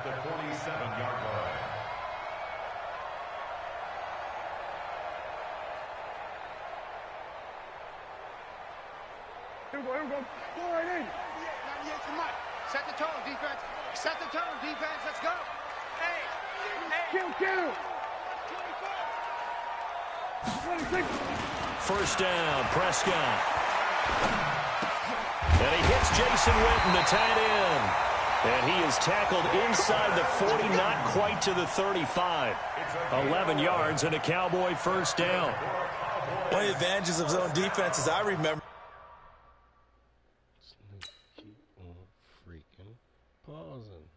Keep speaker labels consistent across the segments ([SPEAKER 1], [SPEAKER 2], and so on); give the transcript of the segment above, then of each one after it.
[SPEAKER 1] the 47-yard line.
[SPEAKER 2] Here we go. Go right in.
[SPEAKER 3] Set the tone, defense. Set the tone, defense. Let's go. Hey.
[SPEAKER 2] Kill. 26.
[SPEAKER 4] First down, Prescott. And he hits Jason Witten, the tight end. And he is tackled inside the 40, not quite to the 35. 11 yards and a Cowboy first down.
[SPEAKER 5] One of the advantages of zone defense is I remember.
[SPEAKER 6] Keep on freaking pausing.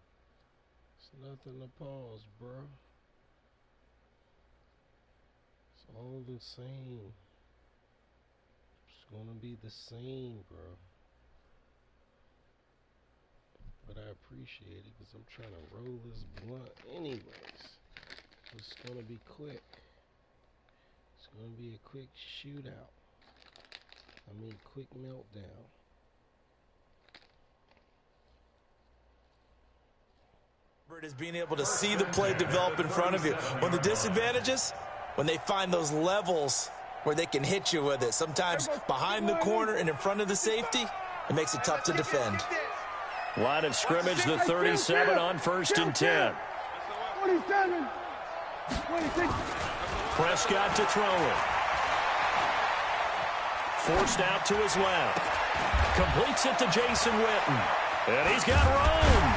[SPEAKER 6] It's nothing to pause, bro. It's all the same. It's gonna be the same, bro. But I appreciate it because I'm trying to roll this blunt anyways. It's gonna be quick. It's gonna be a quick shootout. I mean, quick meltdown.
[SPEAKER 5] It is being able to see the play develop in front of you. One of the disadvantages, when they find those levels where they can hit you with it. Sometimes behind the corner and in front of the safety, it makes it tough to defend.
[SPEAKER 4] Line of scrimmage, the 37 on 1st and 10.
[SPEAKER 2] 27. 26.
[SPEAKER 4] Prescott to throw it. Forced out to his left. Completes it to Jason Witten. And he's got room.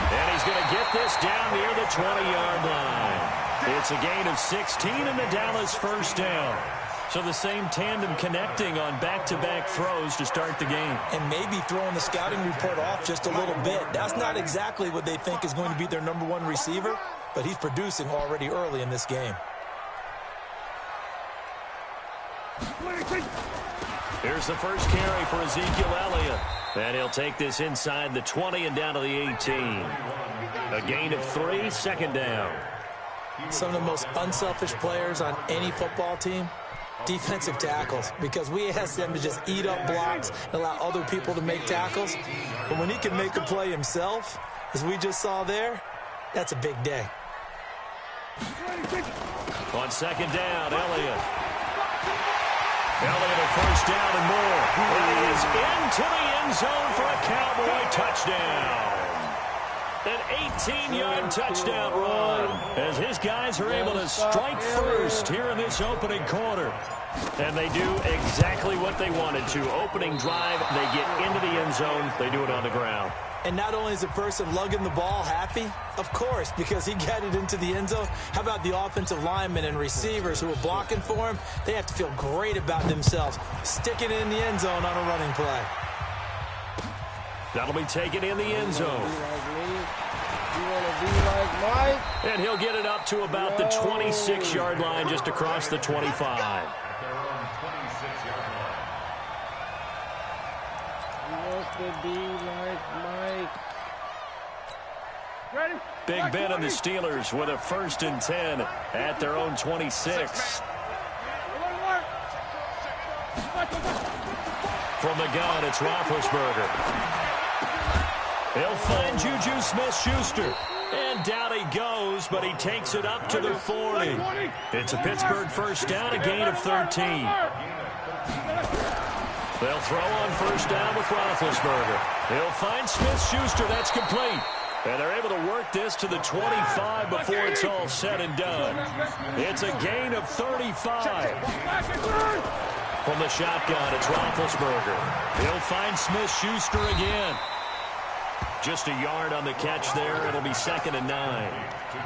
[SPEAKER 4] And he's going to get this down near the 20-yard line. It's a gain of 16 and the Dallas first down. So the same tandem connecting on back-to-back throws to start the game.
[SPEAKER 5] And maybe throwing the scouting report off just a little bit. That's not exactly what they think is going to be their number one receiver, but he's producing already early in this game.
[SPEAKER 4] Here's the first carry for Ezekiel Elliott. And he'll take this inside the 20 and down to the 18. A gain of 3, second down.
[SPEAKER 5] Some of the most unselfish players on any football team, defensive tackles, because we ask them to just eat up blocks and allow other people to make tackles. But when he can make a play himself, as we just saw there, that's a big day.
[SPEAKER 4] On second down, Elliott. Elliott a first down and more. And he is into the end zone for a Cowboy touchdown. An 18-yard touchdown run as his guys are able to strike first here in this opening quarter. And they do exactly what they wanted to. Opening drive, they get into the end zone. They do it on the ground.
[SPEAKER 5] And not only is the person lugging the ball happy, of course, because he got it into the end zone. How about the offensive linemen and receivers who are blocking for him? They have to feel great about themselves, sticking it in the end zone on a running play.
[SPEAKER 4] That'll be taken in the end zone.
[SPEAKER 6] You want to be like Mike?
[SPEAKER 4] And he'll get it up to about the 26-yard line, just across the 25.
[SPEAKER 6] To be like Mike.
[SPEAKER 2] Ready?
[SPEAKER 4] Big Ben and the Steelers with a 1st and 10 at their own 26. From the gun, it's Roethlisberger. He'll find Juju Smith-Schuster. And down he goes, but he takes it up to the 40. It's a Pittsburgh first down, a gain of 13. They'll throw on first down with Roethlisberger. He'll find Smith-Schuster. That's complete. And they're able to work this to the 25 before it's all said and done. It's a gain of 35. From the shotgun, it's Roethlisberger. He'll find Smith-Schuster again. Just a yard on the catch there. It'll be 2nd and 9.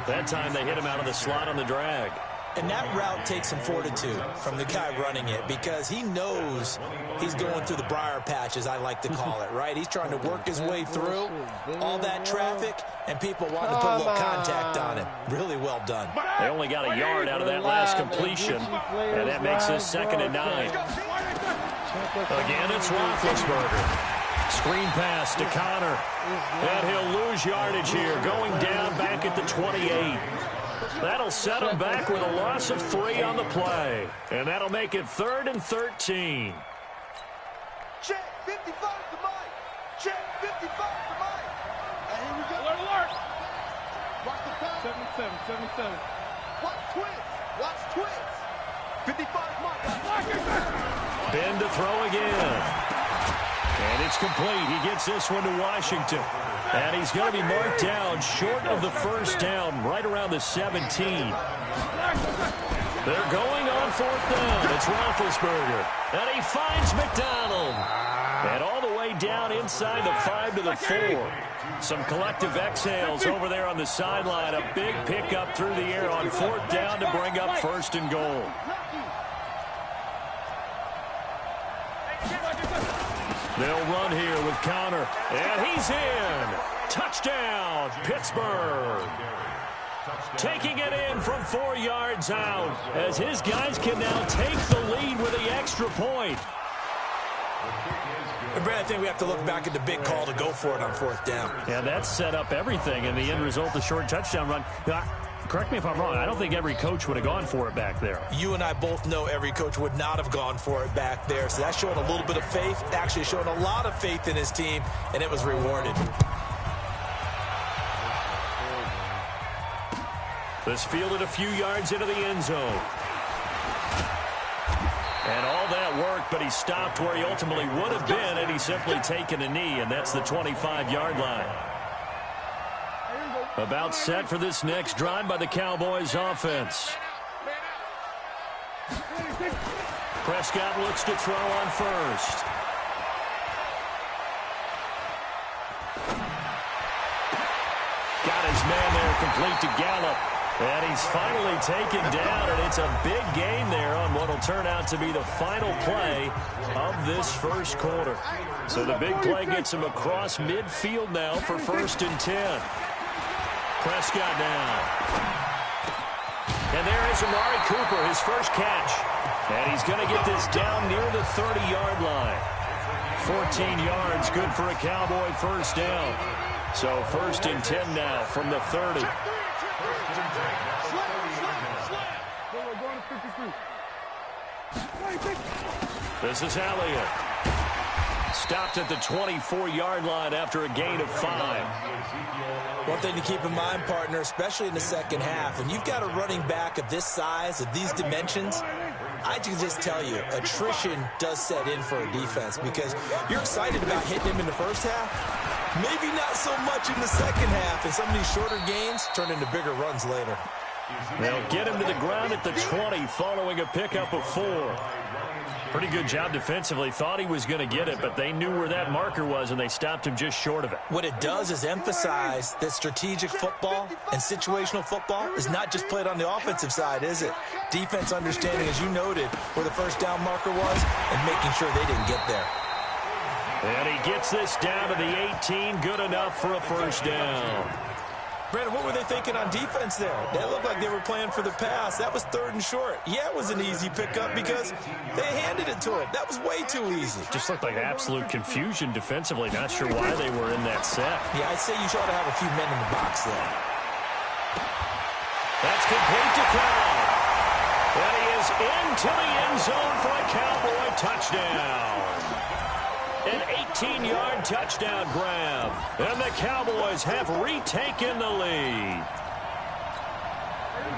[SPEAKER 4] That time they hit him out of the slot on the drag.
[SPEAKER 5] And that route takes some fortitude from the guy running it because he knows he's going through the briar patch, as I like to call it, right? He's trying to work his way through all that traffic, and people want to put a little contact on him. Really well done.
[SPEAKER 4] They only got a yard out of that last completion, and that makes this 2nd and 9. Again, it's Roethlisberger. Screen pass to Connor. And he'll lose yardage here, going down back at the 28. That'll set him back with a loss of 3 on the play. And that'll make it 3rd and 13.
[SPEAKER 3] Check 55 to Mike. Check 55 to Mike. And here we go.
[SPEAKER 2] Alert, alert. 77.
[SPEAKER 3] Watch twins. Watch twins. 55 mark.
[SPEAKER 4] Ben to throw again. And it's complete. He gets this one to Washington. And he's going to be marked down short of the first down, right around the 17. They're going on fourth down. It's Roethlisberger. And he finds McDonald. And all the way down inside the 5 to the 4. Some collective exhales over there on the sideline. A big pickup through the air on fourth down to bring up first and goal. They'll run here with Connor. And he's in. Touchdown, Pittsburgh. Taking it in from 4 yards out as his guys can now take the lead with the extra point.
[SPEAKER 5] And Brad, I think we have to look back at the big call to go for it on fourth down.
[SPEAKER 4] Yeah, that set up everything, and the end result, the short touchdown run. Correct me if I'm wrong. I don't think every coach would have gone for it back there.
[SPEAKER 5] You and I both know every coach would not have gone for it back there. So that showed a little bit of faith, actually showed a lot of faith in his team, and it was rewarded.
[SPEAKER 4] This fielded a few yards into the end zone. And all that worked, but he stopped where he ultimately would have been, and he's simply taken a knee, and that's the 25-yard line. About set for this next drive by the Cowboys offense. Prescott looks to throw on first. Got his man there, complete to Gallup. And he's finally taken down, and it's a big gain there on what will turn out to be the final play of this first quarter. So the big play gets him across midfield now for 1st and 10. Prescott now. And there is Amari Cooper, his first catch. And he's going to get this down near the 30-yard line. 14 yards, good for a Cowboy first down. So 1st and 10 now from the 30. This is Elliott. Stopped at the 24-yard line after a gain of 5.
[SPEAKER 5] One thing to keep in mind, partner, especially in the second half, when you've got a running back of this size, of these dimensions, I can just tell you, attrition does set in for a defense because you're excited about hitting him in the first half. Maybe not so much in the second half, and some of these shorter gains turn into bigger runs later.
[SPEAKER 4] They'll get him to the ground at the 20 following a pickup of 4. Pretty good job defensively. Thought he was going to get it, but they knew where that marker was, and they stopped him just short of it.
[SPEAKER 5] What it does is emphasize that strategic football and situational football is not just played on the offensive side, is it? Defense understanding, as you noted, where the first down marker was and making sure they didn't get there.
[SPEAKER 4] And he gets this down to the 18. Good enough for a first down.
[SPEAKER 5] Brandon, what were they thinking on defense there? That looked like they were playing for the pass. That was 3rd and short. Yeah, it was an easy pickup because they handed it to him. That was way too easy.
[SPEAKER 4] Just looked like absolute confusion defensively. Not sure why they were in that set.
[SPEAKER 5] Yeah, I'd say you should have a few men in the box there.
[SPEAKER 4] That's complete to Cobb. And he is into the end zone for a Cowboy touchdown. An 18-yard touchdown grab. And the Cowboys have retaken the lead.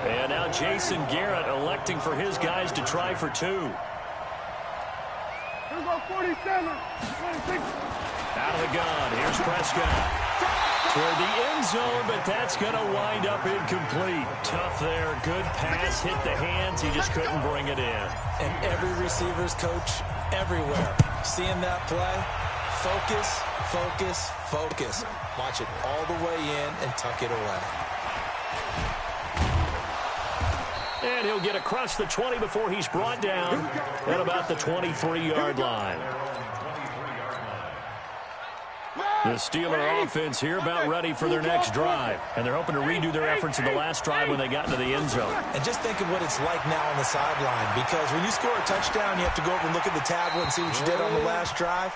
[SPEAKER 4] And now Jason Garrett electing for his guys to try for 2.
[SPEAKER 2] Here we go, 47, 26.
[SPEAKER 4] Out of the gun. Here's Prescott. Toward the end zone, but that's going to wind up incomplete. Tough there. Good pass. Hit the hands. He just couldn't bring it in.
[SPEAKER 5] And every receiver's coach everywhere. Seeing that play, focus, focus, focus. Watch it all the way in and tuck it away.
[SPEAKER 4] And he'll get across the 20 before he's brought down at about the 23-yard line. The Steeler offense here about ready for their next drive. And they're hoping to redo their efforts in the last drive when they got into the end zone.
[SPEAKER 5] And just think of what it's like now on the sideline. Because when you score a touchdown, you have to go over and look at the tablet and see what you did on the last drive.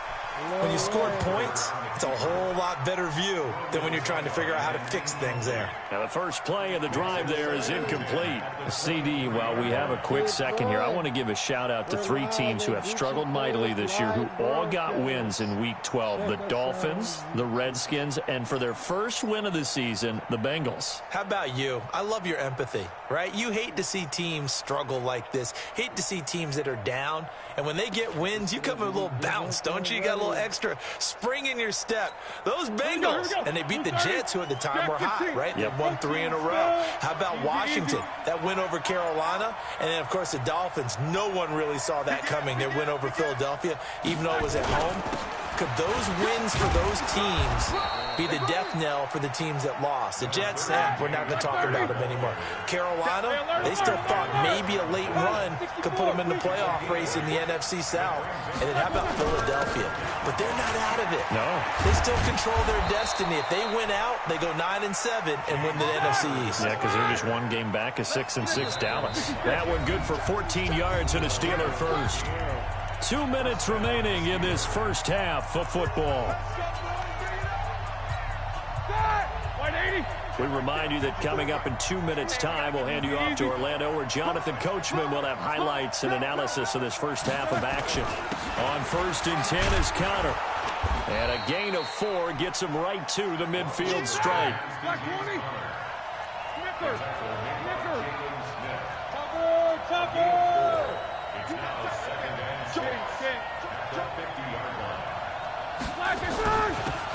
[SPEAKER 5] When you scored points, it's a whole lot better view than when you're trying to figure out how to fix things there.
[SPEAKER 4] Now the first play of the drive there is incomplete. CD, while we have a quick second here, I want to give a shout out to 3 teams who have struggled mightily this year, who all got wins in Week 12. The Dolphins, the Redskins, and for their first win of the season, the Bengals.
[SPEAKER 5] How about you? I love your empathy, right? You hate to see teams struggle like this. Hate to see teams that are down. And when they get wins, you come with a little bounce, don't you? You got a little extra spring in your step. Those Bengals, and they beat the Jets, who at the time were hot, right? They won 3 in a row. How about Washington? That win over Carolina. And then, of course, the Dolphins. No one really saw that coming. Their win over Philadelphia, even though it was at home. Could those wins for those teams be the death knell for the teams that lost? The Jets, we're not going to talk about them anymore. Carolina, they still thought maybe a late run could put them in the playoff race in the NFC South. And then how about Philadelphia? But they're not out of it.
[SPEAKER 4] No.
[SPEAKER 5] They still control their destiny. If they win out, they go 9-7 and win the NFC East.
[SPEAKER 4] Yeah, because they're just one game back of 6-6 Dallas. That one good for 14 yards and a Steeler first. 2 minutes remaining in this first half of football. We remind you that coming up in 2 minutes' time, we'll hand you off to Orlando, where Jonathan Coachman will have highlights and analysis of this first half of action. On 1st and 10 is Connor. And a gain of 4 gets him right to the midfield stripe.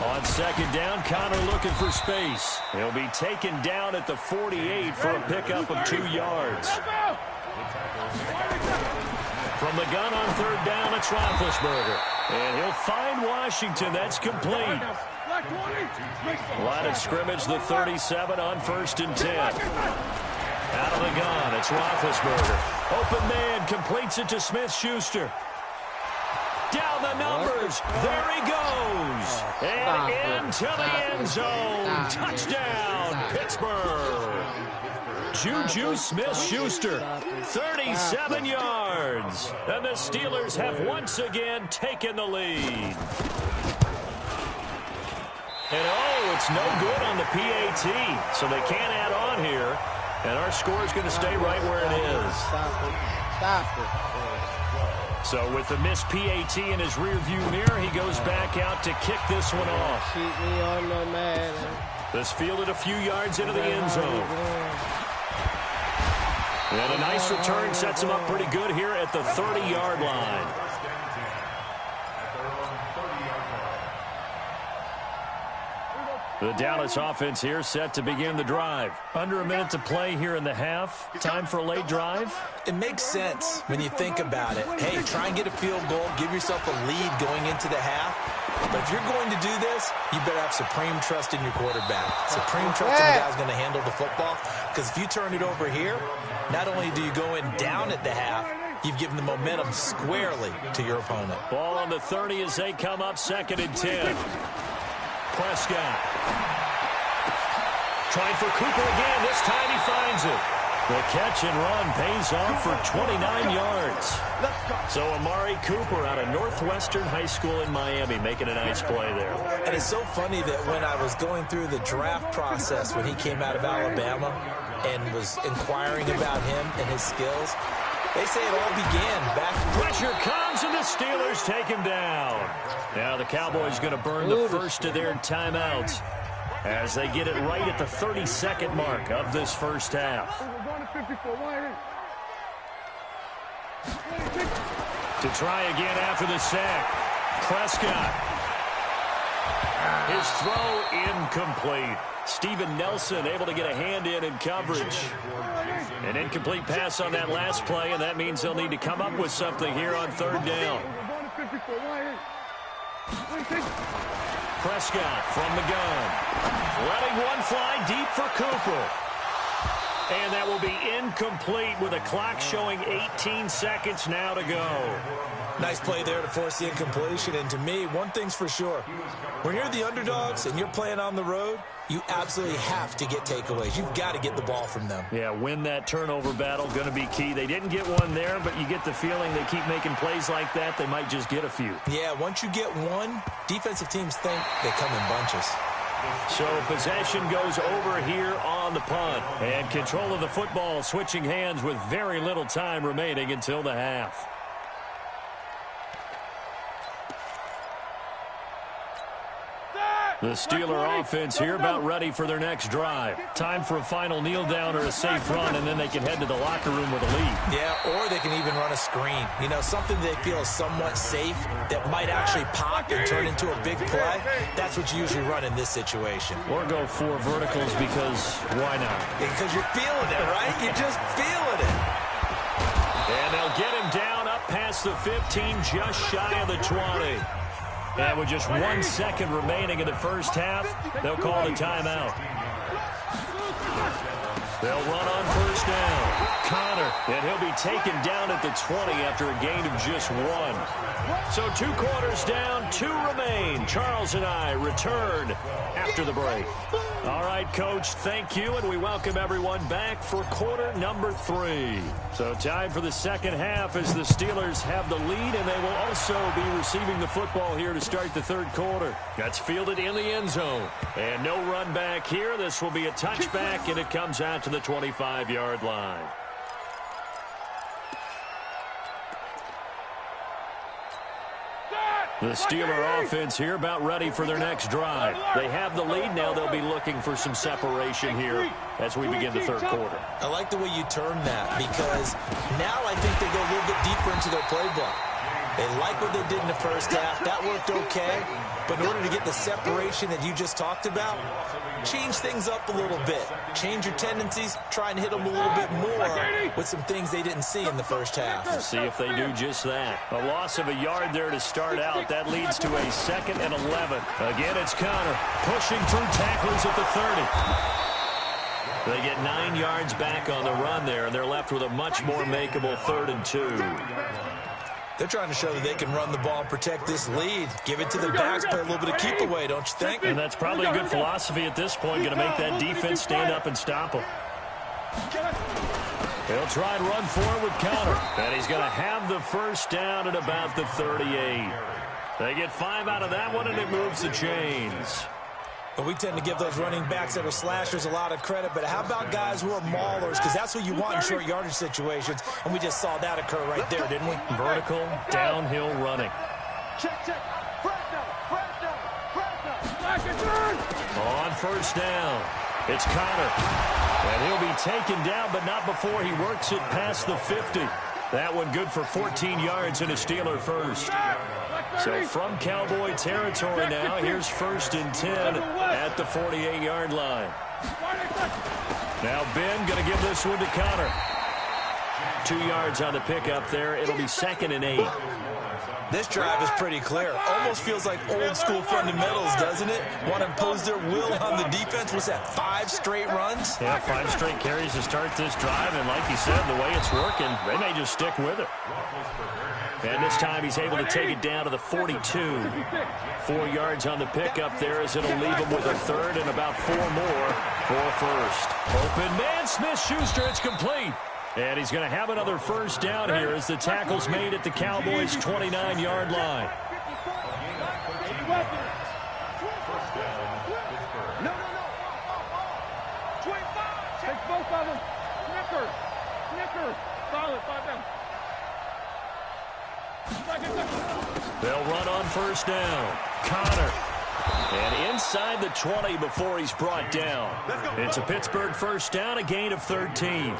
[SPEAKER 4] On 2nd down, Connor looking for space. He'll be taken down at the 48 for a pickup of 2 yards. From the gun on 3rd down, it's Roethlisberger. And he'll find Washington. That's complete. Line of scrimmage, the 37 on 1st and 10. Out of the gun, it's Roethlisberger. Open man, completes it to Smith-Schuster. Down the numbers. There he goes. And into the end zone. Touchdown, Pittsburgh. Juju Smith-Schuster, 37 yards. And the Steelers have once again taken the lead. And it's no good on the PAT, so they can't add on here. And our score is going to stay right where it is.
[SPEAKER 6] Stop it.
[SPEAKER 4] So with the missed PAT in his rearview mirror, he goes back out to kick this one off.
[SPEAKER 6] Keep me on the man.
[SPEAKER 4] This fielded a few yards into the end zone. And a nice return sets him up pretty good here at the 30-yard line. The Dallas offense here set to begin the drive. Under a minute to play here in the half. Time for a late drive.
[SPEAKER 5] It makes sense when you think about it. Hey, try and get a field goal. Give yourself a lead going into the half. But if you're going to do this, you better have supreme trust in your quarterback. Supreme trust in the guy's going to handle the football. Because if you turn it over here, not only do you go in down at the half, you've given the momentum squarely to your opponent.
[SPEAKER 4] Ball on the 30 as they come up 2nd and 10. Prescott. Trying for Cooper again. This time he finds it. The catch and run pays off for 29 yards. So Amari Cooper out of Northwestern High School in Miami making a nice play there.
[SPEAKER 5] And it's so funny that when I was going through the draft process when he came out of Alabama and was inquiring about him and his skills, they say it all began back.
[SPEAKER 4] Pressure comes and the Steelers take him down. Now the Cowboys going to burn the first of their timeouts as they get it right at the 32nd mark of this first half. To try again after the sack. Prescott. His throw incomplete. Steven Nelson able to get a hand in coverage. An incomplete pass on that last play, and that means they'll need to come up with something here on 3rd down. Prescott from the gun. Letting one fly deep for Cooper. And that will be incomplete with a clock showing 18 seconds now to go.
[SPEAKER 5] Nice play there to force the incompletion. And to me, one thing's for sure. When you're the underdogs and you're playing on the road, you absolutely have to get takeaways. You've got to get the ball from them.
[SPEAKER 4] Yeah, win that turnover battle, going to be key. They didn't get one there, but you get the feeling they keep making plays like that, they might just get a few.
[SPEAKER 5] Yeah, once you get one, defensive teams think they come in bunches.
[SPEAKER 4] So possession goes over here on the punt. And control of the football switching hands with very little time remaining until the half. The Steeler offense here about ready for their next drive. Time for a final kneel down or a safe run, and then they can head to the locker room with a lead.
[SPEAKER 5] Yeah, or they can even run a screen. You know, something they feel is somewhat safe that might actually pop and turn into a big play. That's what you usually run in this situation.
[SPEAKER 4] Or go 4 verticals because why not?
[SPEAKER 5] Because you're feeling it, right? You're just feeling it.
[SPEAKER 4] And they'll get him down up past the 15, just shy of the 20. And with just 1 second remaining in the first half, they'll call the timeout. They'll run on first down. Connor, and he'll be taken down at the 20 after a gain of just 1. So 2 quarters down, 2 remain. Charles and I return after the break. All right, Coach, thank you, and we welcome everyone back for quarter number 3. So time for the second half as the Steelers have the lead, and they will also be receiving the football here to start the third quarter. That's fielded in the end zone. And no run back here. This will be a touchback, and it comes out to the 25-yard line. The Steeler offense here about ready for their next drive. They have the lead now. They'll be looking for some separation here as we begin the third quarter.
[SPEAKER 5] I like the way you term that because now I think they go a little bit deeper into their playbook. They like what they did in the first half. That worked okay. But in order to get the separation that you just talked about, change things up a little bit. Change your tendencies. Try and hit them a little bit more with some things they didn't see in the first half.
[SPEAKER 4] See if they do just that. A loss of a yard there to start out. That leads to a 2nd and 11. Again, it's Connor pushing through tacklers at the 30. They get 9 yards back on the run there, and they're left with a much more makeable 3rd and 2.
[SPEAKER 5] They're trying to show that they can run the ball and protect this lead. Give it to the backs, play a little bit of keep away, don't you think?
[SPEAKER 4] And that's probably a good philosophy at this point, going to make that defense stand up and stop them. They'll try and run forward with Connor. And he's going to have the first down at about the 38. They get 5 out of that one, and it moves the chains.
[SPEAKER 5] But we tend to give those running backs that are slashers a lot of credit, but how about guys who are maulers? Because that's what you want in short yardage situations, and we just saw that occur right there, didn't we?
[SPEAKER 4] Vertical, downhill running. On first down, it's Connor. And he'll be taken down, but not before he works it past the 50. That one good for 14 yards and a Steeler first. So from Cowboy territory now, here's 1st and 10 at the 48-yard line. Now Ben going to give this one to Connor. 2 yards on the pickup there. It'll be 2nd and 8.
[SPEAKER 5] This drive is pretty clear. Almost feels like old school fundamentals, doesn't it? Want to impose their will on the defense. What's that, 5 straight runs?
[SPEAKER 4] Yeah, 5 straight carries to start this drive. And like you said, the way it's working, they may just stick with it. And this time he's able to take it down to the 42. 4 yards on the pickup there as it'll leave him with a 3rd and about 4 more for a first. Open man, Smith-Schuster, it's complete. And he's going to have another first down here as the tackle's made at the Cowboys' 29-yard line.
[SPEAKER 2] Take both of them. Snicker. Solid. 5 down.
[SPEAKER 4] They'll run on first down. Connor. And inside the 20 before he's brought down. It's a Pittsburgh first down, a gain of 13.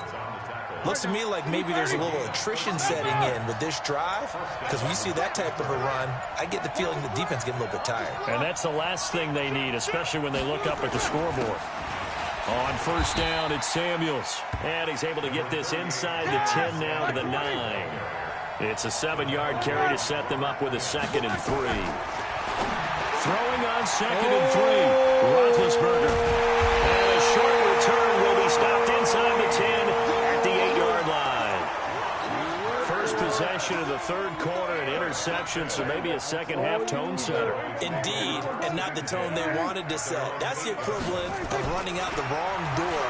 [SPEAKER 5] Looks to me like maybe there's a little attrition setting in with this drive, because when you see that type of a run, I get the feeling the defense getting a little bit tired.
[SPEAKER 4] And that's the last thing they need, especially when they look up at the scoreboard. On first down, it's Samuels. And he's able to get this inside the 10 now to the 9. It's a 7-yard carry to set them up with a 2nd and 3. Throwing on 2nd and 3. Roethlisberger. And a short return will be stopped inside the 10. third quarter, an interception, so maybe a second-half tone setter.
[SPEAKER 5] Indeed, and not the tone they wanted to set. That's the equivalent of running out the wrong door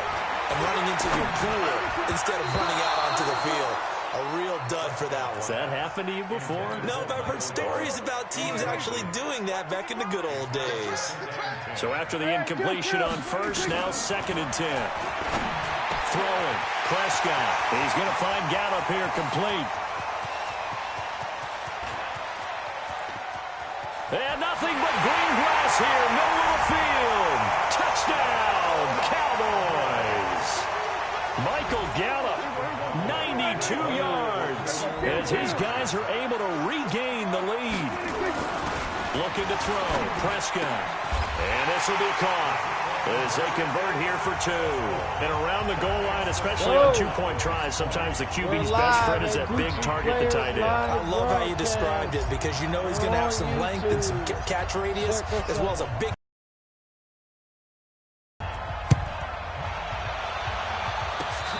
[SPEAKER 5] and running into your pool instead of running out onto the field. A real dud for that one.
[SPEAKER 4] Has that happened to you before?
[SPEAKER 5] No, but I've heard stories about teams actually doing that back in the good old days.
[SPEAKER 4] So after the incompletion on first, now 2nd and 10. Throwing, Prescott. He's going to find Gallup here complete. And nothing but green grass here, middle of the field. Touchdown, Cowboys. Michael Gallup, 92 yards, as his guys are able to regain the lead. Looking to throw, Prescott. And this will be caught as they convert here for 2. And around the goal line, especially on 2-point tries, sometimes the QB's best friend is that big target, the tight end.
[SPEAKER 5] I love how you described it because you know he's going to have some length and some catch radius as well as a big.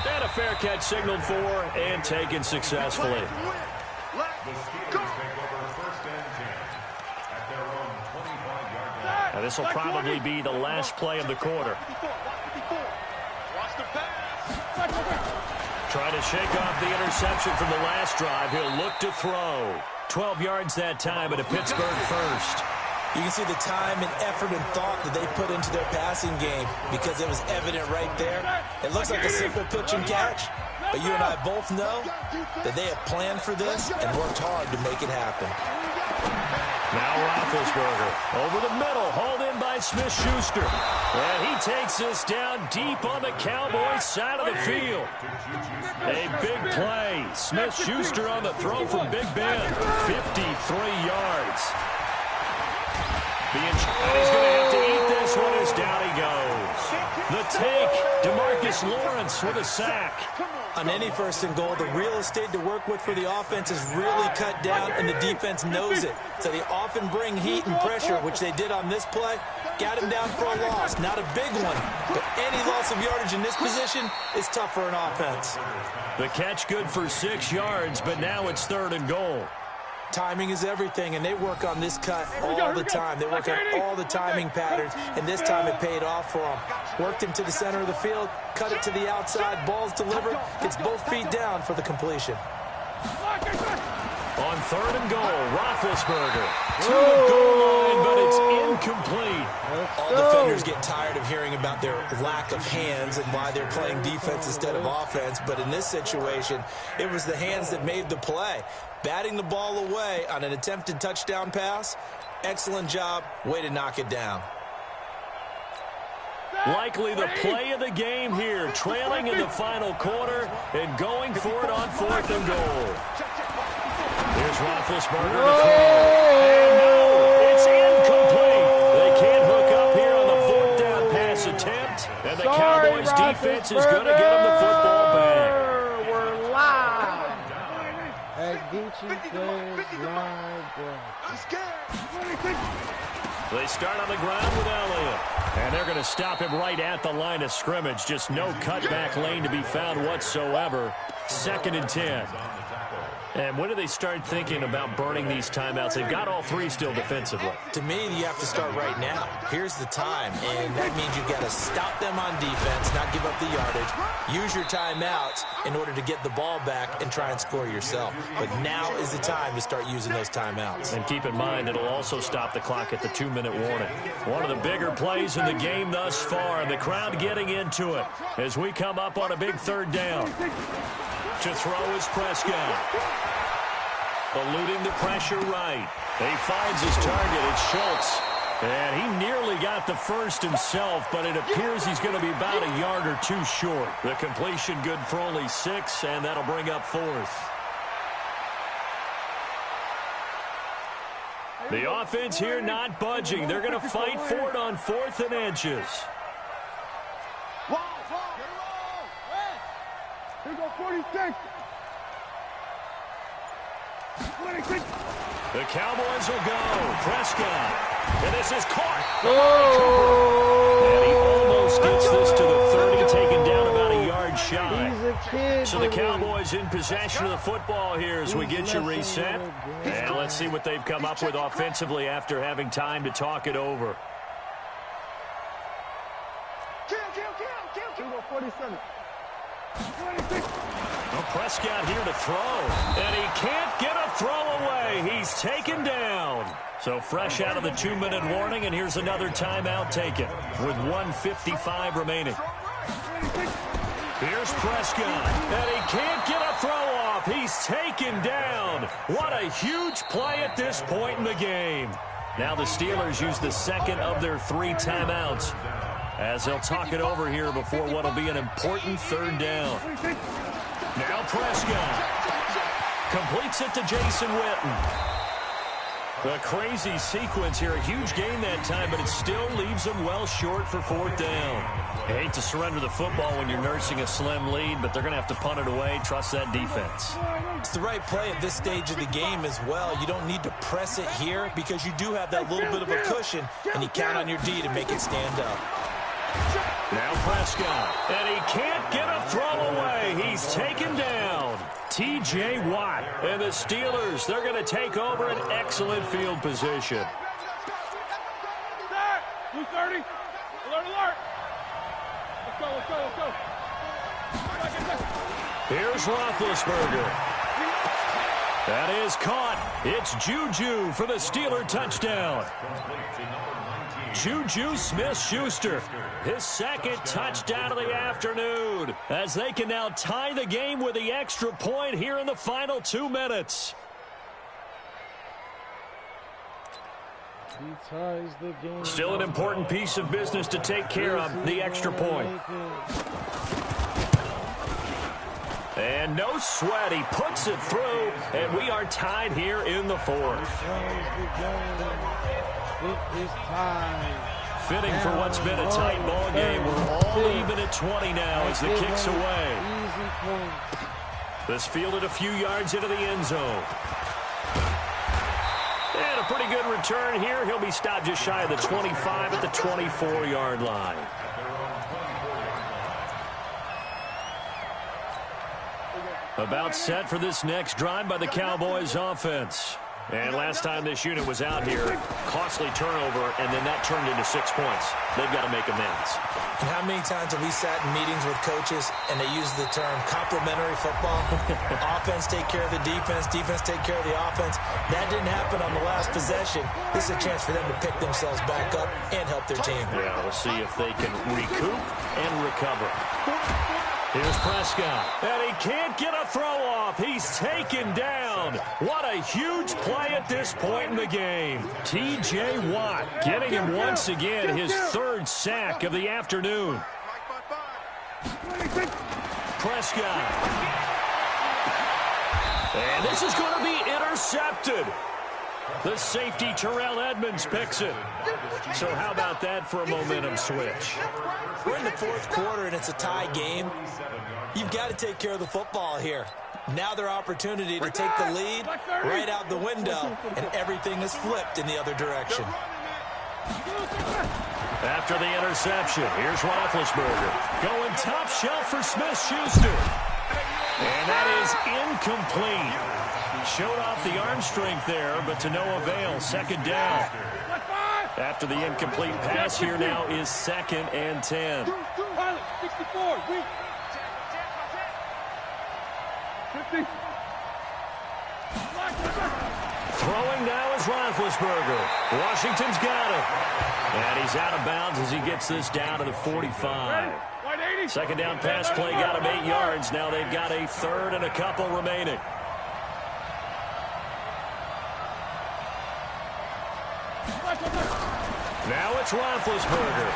[SPEAKER 4] And a fair catch signaled for and taken successfully. Now this will probably be the last play of the quarter. Trying to shake off the interception from the last drive. He'll look to throw. 12 yards that time at a Pittsburgh first.
[SPEAKER 5] You can see the time and effort and thought that they put into their passing game because it was evident right there. It looks like a simple pitch and catch, but you and I both know that they have planned for this and worked hard to make it happen.
[SPEAKER 4] Now Roethlisberger over the middle, hauled in by Smith-Schuster. And he takes this down deep on the Cowboys side of the field. A big play. Smith-Schuster on the throw from Big Ben. 53 yards. And he's going to have to eat this one as down he goes. The take, DeMarcus Lawrence with a sack.
[SPEAKER 5] On any 1st and goal, the real estate to work with for the offense is really cut down, and the defense knows it. So they often bring heat and pressure, which they did on this play. Got him down for a loss. Not a big one, but any loss of yardage in this position is tough for an offense.
[SPEAKER 4] The catch good for 6 yards, but now it's 3rd and goal.
[SPEAKER 5] Timing is everything, and they work on this cut all the time. They work on all the timing patterns, and this time it paid off for them. Worked him to the center of the field, cut it to the outside, ball's delivered, gets both feet down for the completion.
[SPEAKER 4] On 3rd and goal, Roethlisberger to the goal line, but it's incomplete.
[SPEAKER 5] All defenders get tired of hearing about their lack of hands and why they're playing defense instead of offense, but in this situation, it was the hands that made the play. Batting the ball away on an attempted touchdown pass, excellent job, way to knock it down.
[SPEAKER 4] Likely the play of the game here, trailing in the final quarter and going for it on 4th and goal. Here's Roethlisberger to throw. And no, it's incomplete. They can't hook up here on the 4th down pass attempt, and the Cowboys defense is going to get them the football back.
[SPEAKER 6] We're live at Gucciplayer live.
[SPEAKER 4] They start on the ground with Elliott. And they're going to stop him right at the line of scrimmage. Just no cutback lane to be found whatsoever. 2nd and 10. And when do they start thinking about burning these timeouts? They've got all 3 still defensively.
[SPEAKER 5] To me, you have to start right now. Here's the time, and that means you've got to stop them on defense, not give up the yardage, use your timeouts in order to get the ball back and try and score yourself. But now is the time to start using those timeouts.
[SPEAKER 4] And keep in mind, it'll also stop the clock at the 2-minute warning. One of the bigger plays in the game thus far, and the crowd getting into it as we come up on a big 3rd down. To throw is Prescott. Eluding the pressure right. He finds his target. It's Schultz. And he nearly got the first himself, but it appears he's going to be about a yard or 2 short. The completion good for only 6, and that'll bring up 4th. The offense here not budging. They're going to fight for it on 4th and inches.
[SPEAKER 2] Here go 46. 26.
[SPEAKER 4] The Cowboys will go. Prescott. And this is caught.
[SPEAKER 6] Oh!
[SPEAKER 4] And he almost gets this to the 30, taken down about a yard shy.
[SPEAKER 6] He's a kid.
[SPEAKER 4] So the Cowboys in possession of the football here as we get you reset. And let's see what they've come up with offensively after having time to talk it over.
[SPEAKER 2] 47. 26.
[SPEAKER 4] Well, Prescott here to throw, and he can't get a throw away. He's taken down. So fresh out of the 2-minute warning, and here's another timeout taken with 1:55 remaining. Here's Prescott, and he can't get a throw off. He's taken down. What a huge play at this point in the game. Now the Steelers use the second of their 3 timeouts as they'll talk it over here before what will be an important 3rd down. Now Prescott completes it to Jason Witten. A crazy sequence here. A huge gain that time, but it still leaves them well short for 4th down. I hate to surrender the football when you're nursing a slim lead, but they're going to have to punt it away. Trust that defense.
[SPEAKER 5] It's the right play at this stage of the game as well. You don't need to press it here because you do have that little bit of a cushion, and you count on your D to make it stand up.
[SPEAKER 4] Now Prescott, and he can't get a throw away. He's taken down. T.J. Watt and the Steelers, they're going to take over an excellent field position.
[SPEAKER 2] Blue 30. Alert, alert. Let's go, let's go, let's go.
[SPEAKER 4] Here's Roethlisberger. That is caught. It's Juju for the Steeler touchdown. Juju Smith-Schuster, his 2nd touchdown of the afternoon, as they can now tie the game with the extra point here in the final 2 minutes.
[SPEAKER 6] He ties the game.
[SPEAKER 4] Still an important piece of business to take care of, the extra point. And no sweat, he puts it through, and we are tied here in the 4th.
[SPEAKER 6] It is time.
[SPEAKER 4] Fitting for what's been a tight ball game. We're all even at 20 now as the kick's away.
[SPEAKER 6] Easy point.
[SPEAKER 4] This fielded a few yards into the end zone. And a pretty good return here. He'll be stopped just shy of the 25 at the 24-yard line. About set for this next drive by the Cowboys offense. And last time this unit was out here, costly turnover, and then that turned into 6 points. They've got to make amends.
[SPEAKER 5] And how many times have we sat in meetings with coaches and they use the term complementary football? Offense take care of the defense, defense take care of the offense. That didn't happen on the last possession. This is a chance for them to pick themselves back up and help their team.
[SPEAKER 4] Yeah, we'll see if they can recoup and recover. Here's Prescott, and he can't get a throw off. He's taken down. What a huge play at this point in the game. T.J. Watt getting him once again his 3rd sack of the afternoon. Prescott. And this is going to be intercepted. The safety, Terrell Edmonds, picks it. So how about that for a momentum switch?
[SPEAKER 5] We're in the 4th quarter, and it's a tie game. You've got to take care of the football here. Now their opportunity to take the lead right out the window, and everything is flipped in the other direction.
[SPEAKER 4] After the interception, here's Roethlisberger. Going top shelf for Smith-Schuster. And that is incomplete. Showed off the arm strength there, but to no avail. 2nd down. After the incomplete pass, here now is 2nd and 10.
[SPEAKER 2] 64. 50.
[SPEAKER 4] Throwing now is Roethlisberger. Washington's got it. And he's out of bounds as he gets this down to the 45. 2nd down pass play got him 8 yards. Now they've got a 3rd and a couple remaining. Now it's Roethlisberger.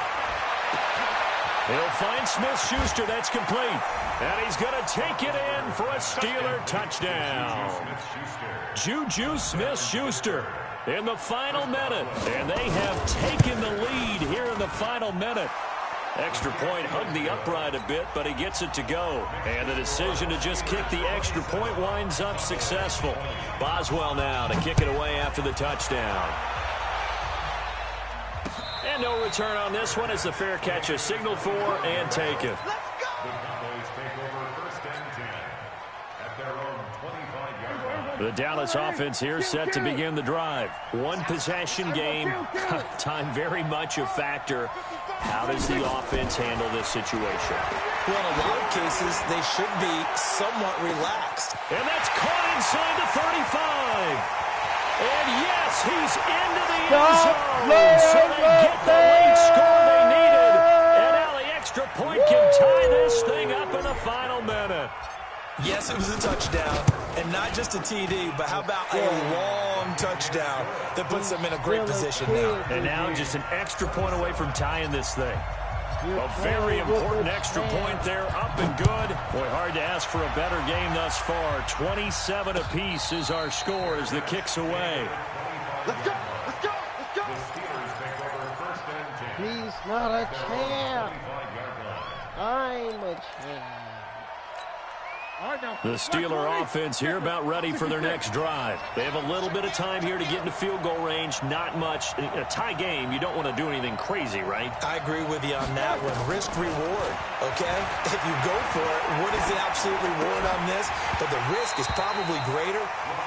[SPEAKER 4] He'll find Smith-Schuster. That's complete. And he's going to take it in for a Steeler touchdown. Juju Smith-Schuster in the final minute. And they have taken the lead here in the final minute. Extra point hugged the upright a bit, but he gets it to go. And the decision to just kick the extra point winds up successful. Boswell now to kick it away after the touchdown. And no return on this one as the fair catch is signaled for and taken.
[SPEAKER 1] The Cowboys take over 1st and
[SPEAKER 4] The Dallas offense here set to begin the drive. One possession game. Time very much a factor. How does the offense handle this situation?
[SPEAKER 5] Well, in a lot of cases, they should be somewhat relaxed.
[SPEAKER 4] And that's caught inside the 35. And yes, he's into the end zone. So they get the late score they needed. And now the extra point can tie this thing up in the final minute.
[SPEAKER 5] Yes, it was a touchdown, and not just a TD, but how about a long touchdown that puts them in a great position now.
[SPEAKER 4] And now just an extra point away from tying this thing. A very important extra point there, up and good. Boy, hard to ask for a better game thus far. 27 apiece is our score as the kick's away.
[SPEAKER 3] Let's go! Let's go! Let's go!
[SPEAKER 6] He's not a champ. I'm a champ.
[SPEAKER 4] The Steeler offense here about ready for their next drive. They have a little bit of time here to get into field goal range. Not much. A tie game, you don't want to do anything crazy, right?
[SPEAKER 5] I agree with you on that one. Risk-reward, okay? If you go for it, what is the absolute reward on this? But the risk is probably greater.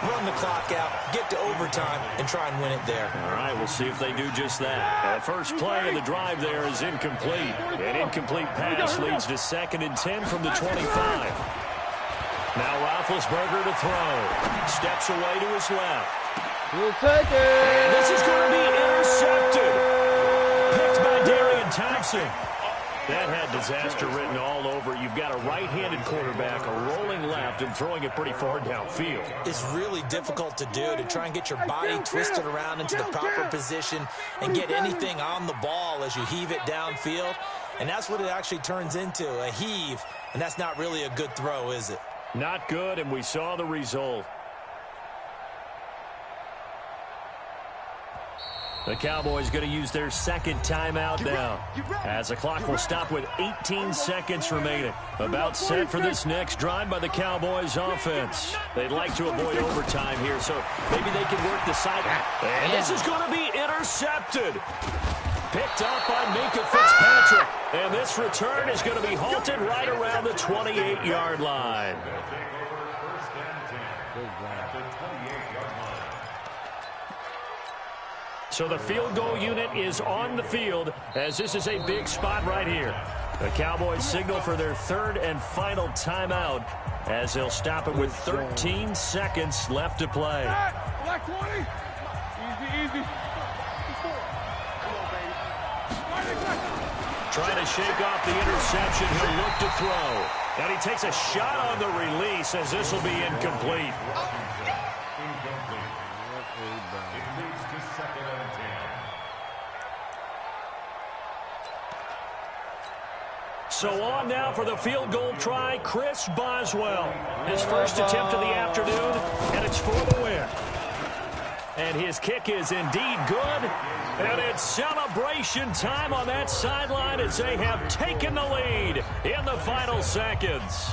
[SPEAKER 5] Run the clock out, get to overtime, and try and win it there.
[SPEAKER 4] All right, we'll see if they do just that. The first play of the drive there is incomplete. An incomplete pass leads to 2nd and 10 from the 25. Now Roethlisberger to throw. Steps away to his left.
[SPEAKER 6] He'll take it.
[SPEAKER 4] This is going to be intercepted. Picked by Darian Thompson. That had disaster written all over. You've got a right-handed quarterback, a rolling left, and throwing it pretty far downfield.
[SPEAKER 5] It's really difficult to do, to try and get your body twisted around into the proper position and get anything on the ball as you heave it downfield. And that's what it actually turns into, a heave. And that's not really a good throw, is it?
[SPEAKER 4] Not good, and we saw the result. The Cowboys going to use their second timeout now, as the clock will stop with 18 seconds remaining. About set for this next drive by the Cowboys offense. They'd like to avoid overtime here, so maybe they can work the side. And this is going to be intercepted. Picked up by Minka Fitzpatrick. And this return is going to be halted right around the 28-yard line. So the field goal unit is on the field, as this is a big spot right here. The Cowboys signal for their third and final timeout, as they'll stop it with 13 seconds left to play.
[SPEAKER 2] Black 20. Easy, easy.
[SPEAKER 4] Trying to shake off the interception. He'll look to throw. And he takes a shot on the release, as this will be incomplete. So on now for the field goal try, Chris Boswell. His first attempt of the afternoon, and it's for the win. And his kick is indeed good. And it's celebration time on that sideline as they have taken the lead in the final seconds.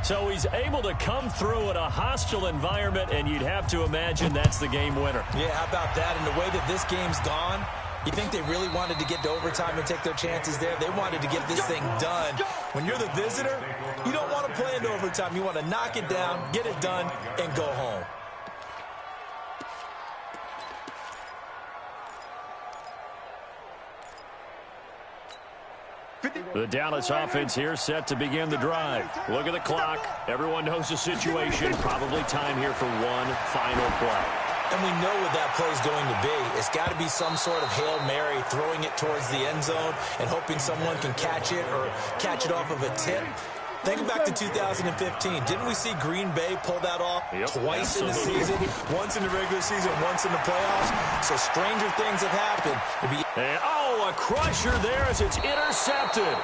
[SPEAKER 4] So he's able to come through in a hostile environment, and you'd have to imagine that's the game winner.
[SPEAKER 5] Yeah, how about that? And the way that this game's gone, you think they really wanted to get to overtime and take their chances there? They wanted to get this thing done. When you're the visitor, you don't want to play into overtime. You want to knock it down, get it done, and go home.
[SPEAKER 4] The Dallas offense here set to begin the drive. Look at the clock. Everyone knows the situation. Probably time here for one final play.
[SPEAKER 5] And we know what that play is going to be. It's got to be some sort of Hail Mary, throwing it towards the end zone and hoping someone can catch it or catch it off of a tip. Think back to 2015. Didn't we see Green Bay pull that off twice in the season? Once in the regular season, once in the playoffs. So stranger things have happened.
[SPEAKER 4] A crusher there as it's intercepted.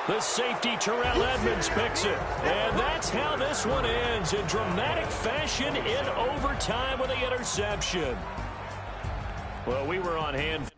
[SPEAKER 4] The safety, Terrell Edmonds, picks it. And that's how this one ends, in dramatic fashion in overtime with the interception. Well, we were on hand.